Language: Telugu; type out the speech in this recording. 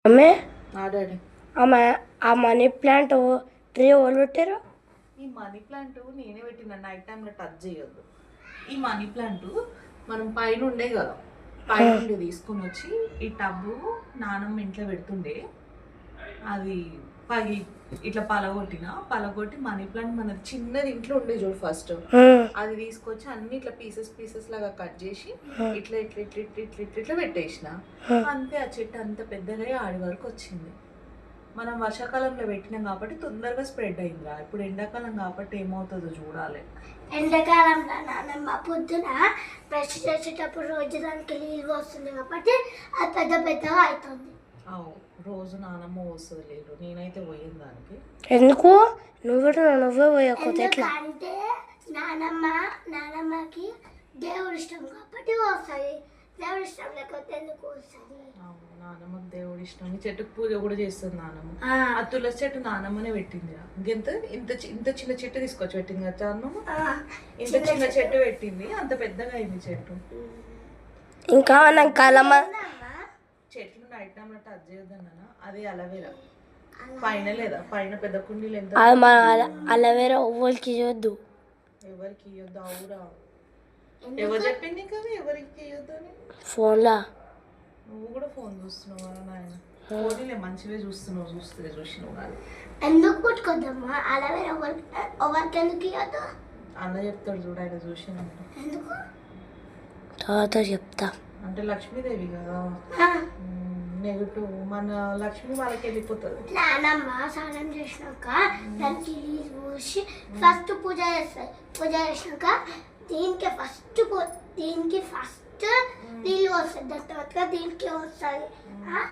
అమ్మే డాడీ ఆమె ఆ మనీ ప్లాంట్ ట్రీ ఎవరు పెట్టారు? ఈ మనీ ప్లాంట్ నేనే పెట్టిన, నైట్ టైంలో టచ్ చేయొద్దు. ఈ మనీ ప్లాంట్ మనం పైన ఉండే కదా, పైన ఉండే తీసుకొని వచ్చి ఈ టబ్బు నానమ్మ ఇంట్లో పెడుతుండే, అది పగి ఇట్లా పలగొట్టి మనీ ప్లాంట్ మన చిన్నది ఇంట్లో ఉండే చూడు ఫస్ట్, అది తీసుకొచ్చి అన్ని ఇట్లా పీసెస్ లాగా కట్ చేసి ఇట్లా ఇట్లా ఇట్లా ఇట్లా ఇట్లా ఇట్లా ఇట్లా పెట్టేసిన. అంతే, ఆ చెట్టు అంత పెద్దగా ఆడి వరకు వచ్చింది. మనం వర్షాకాలంలో పెట్టినాం కాబట్టి తొందరగా స్ప్రెడ్ అయిందిరా. ఇప్పుడు ఎండాకాలం కాబట్టి ఏమవుతుందో చూడాలి. ఎండాకాలంలో నాన్నమ్మ పొద్దున బ్రష్ చేసేటప్పుడు రోజు దానికి నీళ్ళు వస్తుంది కాబట్టి అది పెద్దగా అవుతుంది. రోజు నానమ్మ వస్తుంది లేదు, నేనైతే పోయింది దానికి. ఎందుకు నువ్వే పోయకపోతే ఎట్లా? అంటే నానమ్మకి దేవుడు ఇష్టం కాబట్టి వస్తుంది, దేవుడు ఇష్టం లేకపోతే ఎందుకు వస్తుంది? నానమ్మకి దేవుడు ఇష్టం. ఈ చెట్టుకు పూజ కూడా చేస్తుంది నానమ్మ. ఆ తులసి చెట్టు నానమ్మనే పెట్టింది. ఇంత చిన్న చెట్టు తీసుకొచ్చి పెట్టింది కదా నాన్నమ్మ. ఇంత చిన్న చెట్టు పెట్టింది, అంత పెద్దగా అయింది చెట్టు. ఇంకా మనం కలమ చెట్లు నైట్ టైంలో టచ్ చేయొద్దన్నా, అది అలవేరా పైన లేదా, పైన పెద్ద కుండీలు ఎంత అలవేరా ఎవరికి ఇవ్వద్దు. ఎవరికి ఇవ్వద్దు? అవురా, ఎవరు చెప్పింది కదా ఎవరికి ఇవ్వద్దు అని? ఫోన్లా నువ్వు కూడా ఫోన్ చూస్తున్నావా నాయన? ఫోన్లే మంచివే చూసినావు కానీ ఎందుకు పుట్టుకోద్దమ్మా అలవేరా ఎవరికి ఎందుకు ఇవ్వద్దు? అన్న చెప్తాడు చూడు, ఆయన చూసినాను. ఎందుకు? తర్వాత చెప్తా. అంటే లక్ష్మీదేవి కదా, నెగిటివ్ మన లక్ష్మి వాళ్ళకి వెళ్ళిపోతుంది. నానమ్మ స్నానం చేసినాక దానికి నీళ్ళు పోసి ఫస్ట్ పూజ చేస్తుంది. పూజ చేసినాక దీనికి ఫస్ట్ నీళ్ళు వస్తుంది, దాని తర్వాత దీనికి వస్తుంది.